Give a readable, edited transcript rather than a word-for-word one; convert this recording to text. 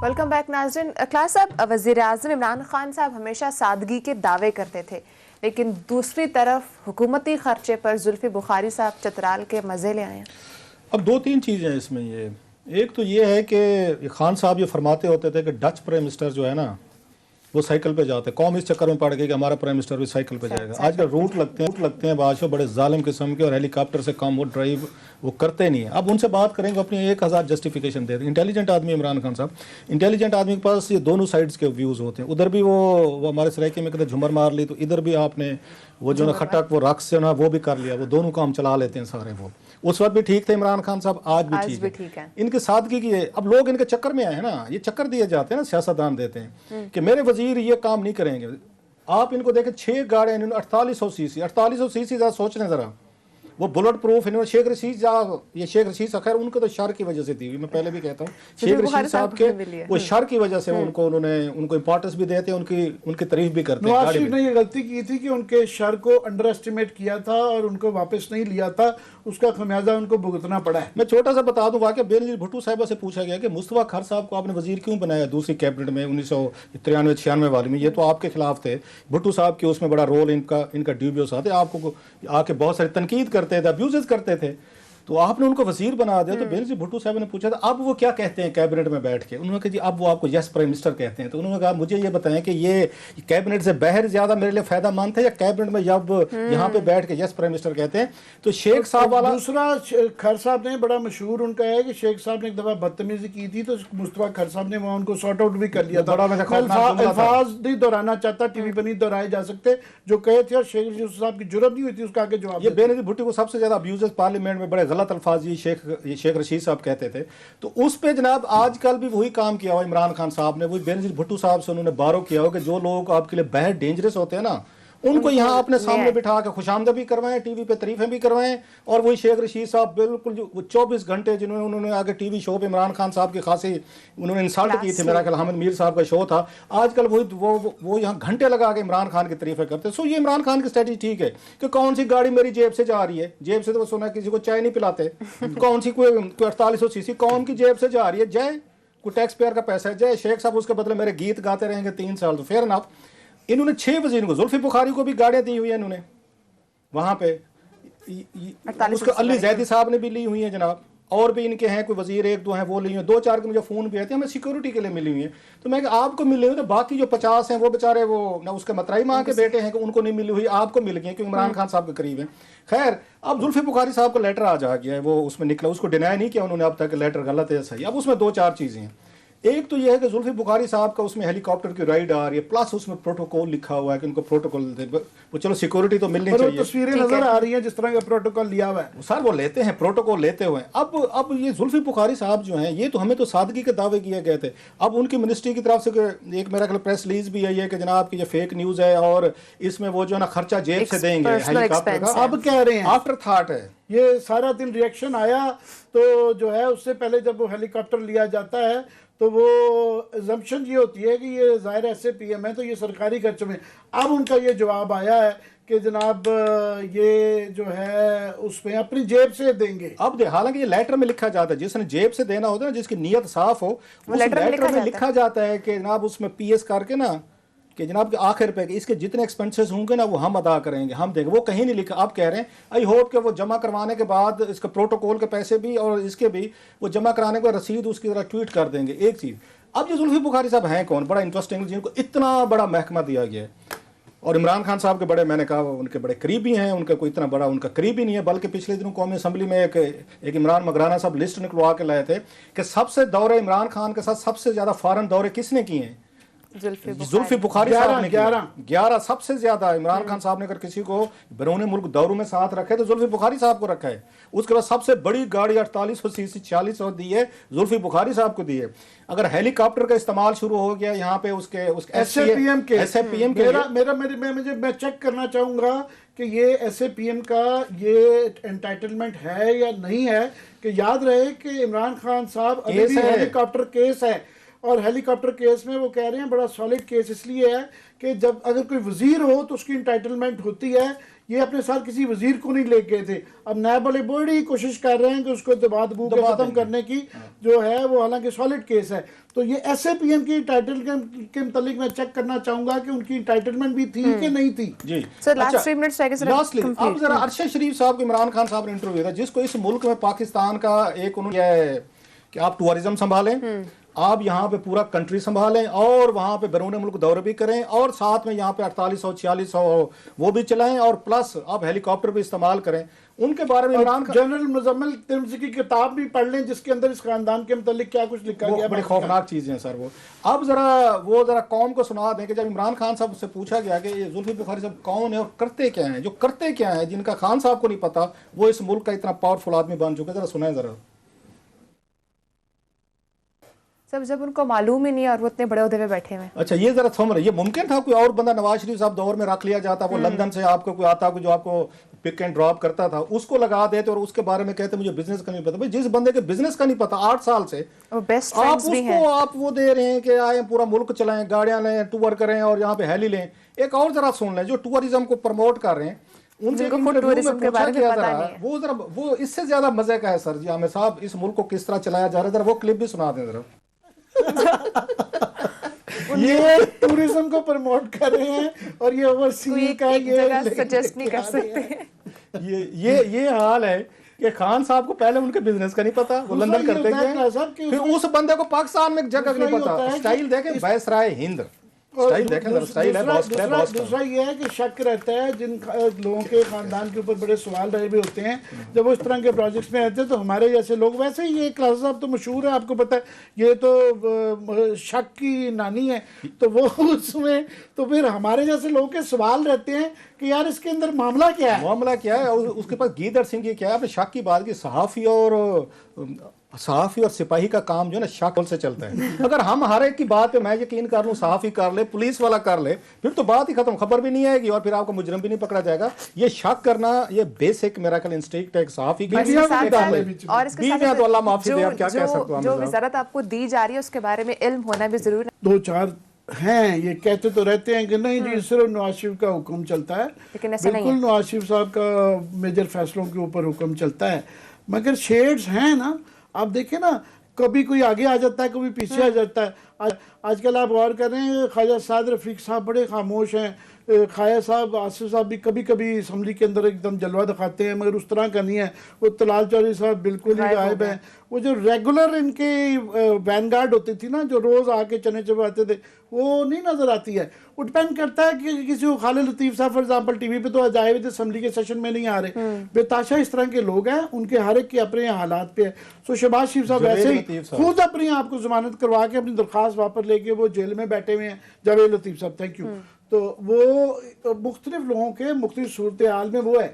Welcome back ناظرین. Class صاحب، وزیر اعظم عمران خان صاحب ہمیشہ سادگی کے دعوے کرتے تھے، لیکن دوسری طرف حکومتی خرچے پر زلفی بخاری صاحب چترال کے مزے لے آئے ہیں. اب دو تین چیزیں ہیں اس میں. ایک تو یہ ہے کہ خان صاحب یہ فرماتے ہوتے تھے کہ ڈچ پرائم منسٹر جو ہے نا وہ سائیکل پہ جاتے ہیں. قوم اس چکر میں پڑ گئی کہ ہمارا پرائم منسٹر بھی سائیکل پہ جائے گا. آج کل روٹ لگتے ہیں بادشاہ بڑے ظالم قسم کے، اور ہیلی کاپٹر سے کام وہ ڈرائیو وہ کرتے نہیں ہیں. اب ان سے بات کریں گے، اپنی 1000 جسٹیفیکیشن دے دیں. انٹیلیجنٹ آدمی عمران خان صاحب، انٹیلیجنٹ آدمی کے پاس یہ دونوں سائڈز کے ویوز ہوتے ہیں. ادھر بھی وہ ہمارے سرائکے میں کہتے جھمر مار لی، تو ادھر بھی آپ نے وہ جو نا کھٹک وہ رقص سے نا وہ بھی کر لیا. وہ دونوں کام چلا لیتے ہیں سارے. وہ اس وقت بھی ٹھیک تھے عمران خان صاحب، آج بھی ٹھیک ہے. ان کی سادگی کی ہے. اب لوگ ان کے چکر میں آئے ہیں نا، یہ چکر دیے جاتے ہیں نا، سیاستدان دیتے ہیں کہ میرے وزیر یہ کام نہیں کریں گے. آپ ان کو دیکھیں 6 گاڑیاں انہوں نے 4800 سی سی 4800 سی سی ذرا سوچ لیں ذرا. وہ بلٹ پروف انہوں نے شیخ رشید صاحب خیر ان کو تو شر کی وجہ سے دی ہوئی. میں پہلے بھی کہتا ہوں شیخ رشید صاحب کے وہ شر کی وجہ سے ان کو امپورٹنس بھی دیتے ہیں، ان کی تعریف بھی کرتے ہیں. نواز شریف نے یہ غلطی کی تھی کہ ان کے شر کو انڈر اسٹیمیٹ کیا تھا اور ان کو واپس نہیں لیا تھا. اس کا خمیازہ ان کو بھگتنا پڑا ہے. میں چھوٹا سا بتا دوں واقعہ. بینظیر بھٹو صاحبہ سے پوچھا گیا کہ مصطفیٰ کھر صاحب کو آپ نے وزیر کیوں بنایا دوسری کیبنٹ میں 1993-96 والی میں؟ یہ تو آپ کے خلاف تھے. بھٹو صاحب کے اس میں بڑا رول ان کا ڈیوبیوس آتے، آپ کو آ کے بہت ساری تنقید کرتے تھے، ابیوزز کرتے تھے، تو آپ نے ان کو وزیر بنا دیا. تو بینظیر بھٹو صاحب نے پوچھا تھا اب وہ کیا کہتے ہیں کیبنٹ میں بیٹھ کے؟ انہوں نے کہا جی اب وہ آپ کو یس پرائم منسٹر کہتے ہیں. تو انہوں نے کہا مجھے یہ بتائیں کہ یہ کیبنٹ سے باہر زیادہ میرے لیے فائدہ مند ہے یا کیبنٹ میں جب یہاں پہ بیٹھ کے یس پرائم منسٹر کہتے ہیں؟ تو شیخ صاحب والا دوسرا کھر صاحب نے بڑا مشہور ان کا ہے کہ شیخ صاحب نے ایک دفعہ بدتمیزی کی تھی تو مصطفیٰ کھر صاحب نے وہاں ان کو سارٹ آؤٹ بھی کر لیا تھا. الفاظ نہیں دہرانا چاہتا، ٹی وی پہ نہیں دہرائے جا سکتے جو کہے تھے، اور شیخ رشید صاحب کی جرأت نہیں ہوئی تھی اس کا آگے جواب. یہ بینظیر بھٹو کو سب سے زیادہ ابیوزز پارلیمنٹ میں بڑے غلط الفاظ یہ شیخ رشید صاحب کہتے تھے. تو اس پہ جناب آج کل بھی وہی کام کیا ہوا عمران خان صاحب نے. وہی بینظیر بھٹو صاحب سے انہوں نے بارو کیا ہو کہ جو لوگ آپ کے لیے بہت ڈینجرس ہوتے ہیں نا ان کو یہاں اپنے سامنے بٹھا کے خوشامدہ بھی کروائیں، ٹی وی پہ تعریفیں بھی کروائیں. اور وہی شیخ رشید صاحب بالکل جو 24 گھنٹے انہوں نے آگے ٹی وی شو پہ عمران خان صاحب کی خاصی انہوں نے انسلٹ کی تھی. میرا خیال حامد میر صاحب کا شو تھا. آج کل وہ یہاں گھنٹے لگا کے عمران خان کی تعریفیں کرتے. سو یہ عمران خان کی اسٹریٹجی ٹھیک ہے کہ کون سی گاڑی میری جیب سے جا رہی ہے. جیب سے تو وہ سنا کسی کو چائے نہیں پلاتے. کون سی کوئی 4800 سی سی کون کی جیب سے جا رہی ہے؟ جائے کوئی ٹیکس پیئر کا پیسہ ہے. جائے شیخ صاحب اس کے بدلے میرے گیت گاتے رہیں گے 3 سال تو فیئر انف. انہوں نے 6 وزیروں کو، زلفی بخاری کو بھی گاڑیاں دی ہوئی ہیں انہوں نے وہاں پہ. اس کو علی زیدی صاحب نے بھی لی ہوئی ہیں جناب. اور بھی ان کے ہیں کوئی وزیر 1-2 ہیں وہ لی ہوئی ہیں. 2-4 کے مجھے فون بھی آتے ہیں ہمیں سیکورٹی کے لیے ملی ہوئی ہیں. تو میں کہ آپ کو ملی ہوئی تو باقی جو 50 ہیں وہ بیچارے وہ نہ اس کے مترائی ماں کے بیٹے ہیں کہ ان کو نہیں ملی ہوئی، آپ کو مل گئی ہیں کیونکہ عمران خان صاحب کے قریب ہیں. خیر اب زلفی بخاری صاحب کو لیٹر آ جا گیا ہے، وہ اس میں نکلا، اس کو ڈینائی نہیں کیا انہوں نے اب تک لیٹر غلط ہے صحیح. اب اس میں 2-4 چیزیں ہیں. ایک تو یہ ہے کہ زلفی بخاری صاحب کا اس میں ہیلی کاپٹر کی رائڈ آ رہی ہے، پلس اس میں پروٹوکول لکھا ہوا ہے کہ ان کو پروٹوکول دے. وہ چلو سیکورٹی تو ملنی چاہیے. تصویریں نظر آ رہی ہیں جس طرح کا پروٹوکول لیا ہوا ہے سر، وہ لیتے ہیں پروٹوکول لیتے ہوئے. اب یہ زلفی بخاری صاحب جو ہیں یہ تو ہمیں تو سادگی کے دعوے کیے گئے تھے. اب ان کی منسٹری کی طرف سے ایک میرا خیال پریس ریلیز بھی ہے یہ کہ جناب کی یہ فیک نیوز ہے اور اس میں وہ جو ہے نا خرچہ جیب سے دیں گے ہیلی کاپٹر کا. اب کہہ رہے ہیں آفٹر تھاٹ ہے یہ سارا دن ریئیکشن آیا تو جو ہے اس سے پہلے جب وہ ہیلی کاپٹر لیا جاتا ہے تو وہ ایگزمپشن یہ ہوتی ہے کہ یہ ظاہر ایسے پی ایم ہے تو یہ سرکاری خرچوں میں. اب ان کا یہ جواب آیا ہے کہ جناب یہ جو ہے اس میں اپنی جیب سے دیں گے. اب حالانکہ یہ لیٹر میں لکھا جاتا ہے، جس نے جیب سے دینا ہوتا ہے نا، جس کی نیت صاف ہو اس لیٹر میں لکھا جاتا ہے کہ جناب اس میں پی ایس کر کے نا کہ جناب کے آخر پہ کہ اس کے جتنے ایکسپنسز ہوں گے نا وہ ہم ادا کریں گے، ہم دیں گے. وہ کہیں نہیں لکھا. آپ کہہ رہے ہیں آئی ہوپ کہ وہ جمع کروانے کے بعد اس کے پروٹوکول کے پیسے بھی اور اس کے بھی وہ جمع کرانے کے رسید اس کی طرح ٹویٹ کر دیں گے. ایک چیز. اب یہ زلفی بخاری صاحب ہیں کون؟ بڑا انٹرسٹنگ، جن کو اتنا بڑا محکمہ دیا گیا ہے اور عمران خان صاحب کے بڑے میں نے کہا ان کے بڑے قریبی ہیں. ان کا کوئی اتنا بڑا ان کا قریبی نہیں ہے، بلکہ پچھلے دنوں قومی اسمبلی میں ایک عمران مگرانہ صاحب لسٹ نکلوا کے لائے تھے کہ سب سے دورے عمران خان کے ساتھ سب سے زیادہ فارن دورے کس نے کیے ہیں؟ زلفی بخاری صاحب نے 11 سب سے زیادہ. عمران خان صاحب نے اگر کسی کو بیرون ملک دوروں میں ساتھ رکھے تو زلفی بخاری صاحب کو رکھا ہے. اس کے بعد سب سے بڑی گاڑی 4800 سی سی 4600 دی ہے زلفی بخاری صاحب کو دی ہے. اگر ہیلی کاپٹر کا استعمال شروع ہو گیا یہاں پہ اس کے ایس اے پی ایم کے میں چیک کرنا چاہوں گا کہ یہ ایس اے پی ایم کا یہ انٹائٹلمنٹ ہے یا نہیں ہے. کہ یاد رہے کہ عمران خان صاحب ابھی بھی ہیلی کاپٹر کیس ہے اور ہیلی کاپٹر کیس میں وہ کہہ رہے ہیں بڑا سالڈ کیس اس لیے ہے کہ جب اگر کوئی وزیر ہو تو اس کی انٹائٹلمنٹ ہوتی ہے، یہ اپنے ساتھ کسی وزیر کو نہیں لے گئے تھے. اب نائب والے بڑی کوشش کر رہے ہیں کہ اس کو دبا دبو کے ختم کرنے کی جو ہے وہ حالانکہ سالڈ کیس ہے. تو یہ ایس اے پی ایم کی ٹائٹل کے متعلق میں چیک کرنا چاہوں گا کہ ان کی انٹائٹلمنٹ بھی تھی کہ نہیں تھی. جی سر لاسٹ 3 منٹس رہ گئے سر. لاسٹلی اب ذرا ارشد شریف صاحب کو عمران خان صاحب نے انٹرویو تھا جس کو اس ملک میں پاکستان کا ایک انہوں نے کہ آپ ٹورزم سنبھالیں، آپ یہاں پہ پورا کنٹری سنبھالیں اور وہاں پہ بیرون ملک دورے بھی کریں اور ساتھ میں یہاں پہ 4800 4600 وہ بھی چلائیں اور پلس آپ ہیلی کاپٹر بھی استعمال کریں. ان کے بارے میں عمران خان جنرل مزمل ترمذی کی کتاب بھی پڑھ لیں جس کے اندر اس خاندان کے متعلق کیا کچھ لکھا گیا. بڑی خوفناک چیزیں ہیں سر. وہ اب ذرا قوم کو سنا دیں کہ جب عمران خان صاحب سے پوچھا گیا کہ یہ زلفی بخاری صاحب کون ہیں اور کرتے کیا ہیں، جو کرتے کیا ہیں جن کا خان صاحب کو نہیں پتا، وہ اس ملک کا اتنا پاورفل آدمی بن چکے. ذرا سنیں ذرا. سب جب ان کو معلوم ہی نہیں اور وہ اتنے بڑے عہدے پہ بیٹھے ہوئے. اچھا یہ ذرا تھم رہے، یہ ممکن تھا کوئی اور بندہ نواز شریف صاحب دور میں رکھ لیا جاتا، وہ لندن سے آپ کو کوئی آتا جو آپ کو پک اینڈ ڈراپ کرتا تھا، اس کو لگا دیتے اور اس کے بارے میں کہتے مجھے بزنس کا نہیں پتا. بھائی جس بندے کے بزنس کا نہیں پتا 8 سال سے بیسٹ آپ فرینڈز اس بھی ہیں. کو آپ وہ دے رہے ہیں کہ آئیں پورا ملک چلائیں، گاڑیاں لیں، ٹور کریں اور یہاں پہ ہیلی لیں. ایک اور ذرا سن لیں جو ٹورزم کو پروموٹ کر رہے ہیں ان سے ٹورزم کے بارے میں پتہ نہیں ہے. وہ ذرا وہ اس سے زیادہ مزے کا ہے سر جی عامر صاحب اس ملک کو کس طرح چلایا جا رہا ہے. ذرا وہ کلپ بھی سنا دیں ذرا. یہ ٹورزم کو پروموٹ کر رہے ہیں اور یہ اوورسیز کا جگہ سجیسٹ نہیں کر سکتے. یہ حال ہے کہ خان صاحب کو پہلے ان کے بزنس کا نہیں پتا، وہ لندن کرتے گئے، پھر اس بندے کو پاکستان میں جگہ نہیں پتا. سٹائل دیکھیں وائسرائے ہند، سٹائل دیکھیں ذرا، سٹائل ہے باس کا. دوسرا یہ ہے کہ شک رہتا ہے جن لوگوں کے خاندان کے اوپر بڑے سوال رہے بھی ہوتے ہیں جب وہ اس طرح کے پروجیکٹس میں آتے ہیں تو ہمارے جیسے لوگ، ویسے ہی یہ کلاس صاحب تو مشہور ہے آپ کو پتہ ہے، یہ تو شک کی نانی ہے، تو وہ اس میں تو پھر ہمارے جیسے لوگوں کے سوال رہتے ہیں کہ یار اس کے اندر معاملہ کیا ہے. معاملہ کیا ہے. اس کے پاس گیدر سنگھ کی کیا ہے. آپ نے شک کی بات کی، صحافی اور سپاہی کا کام جو ہے نا شک سے چلتا ہے. اگر ہم ہر ایک کی بات پہ میں یقین کر لوں، صحافی کر لے، پولیس والا کر لے، پھر تو بات ہی ختم، خبر بھی نہیں آئے گی اور پھر آپ کو مجرم بھی نہیں پکڑا جائے گا. یہ شک کرنا یہ بیسک میرا کل انسٹنکٹ ہے ایک صحافی کی. اور اس کے بیویاں تو اللہ معاف دے، آپ کیا کہہ سکتے ہو. جو وزارت آپ کو دی جا رہی ہے اس کے بارے میں علم ہونا بھی ضروری ہے. 2-4 ہیں یہ کہتے تو رہتے ہیں کہ نہیں جی صرف نواز شریف کا حکم چلتا ہے، لیکن ایسا نہیں ہے. بالکل نواز شریف صاحب کا میجر فیصلوں کے اوپر حکم چلتا ہے، مگر شیڈز ہیں نا. آپ دیکھیں نا کبھی کوئی آگے آ جاتا ہے کبھی پیچھے آ جاتا ہے. آج کل آپ غور کر رہے ہیں خواجہ سعد رفیق صاحب بڑے خاموش ہیں، خواجہ صاحب آصف صاحب بھی کبھی کبھی اسمبلی کے اندر ایک دم جلوہ دکھاتے ہیں مگر اس طرح کا نہیں ہے. وہ طلال چودھری صاحب بالکل ہی غائب ہیں. وہ جو ریگولر ان کے وین گارڈ ہوتی تھی نا جو روز آ کے چنے چباتے تھے وہ نہیں نظر آتی ہے. وہ ڈپینڈ کرتا ہے کہ کسی کو خالد لطیف صاحب فار ایگزامپل ٹی وی پہ تو جائے ہوئے تھے اسمبلی کے سیشن میں نہیں آ رہے. بے تاشا اس طرح کے لوگ ہیں، ان کے ہر ایک کے اپنے حالات پہ ہے. سو شہباز شریف صاحب ایسے ہی خود اپنی آپ کو ضمانت کروا کے اپنی درخواست واپس لے کے وہ جیل میں بیٹھے ہوئے ہیں. جاوید لطیف صاحب تھینک یو. تو وہ مختلف لوگوں کے مختلف صورتحال میں وہ ہے.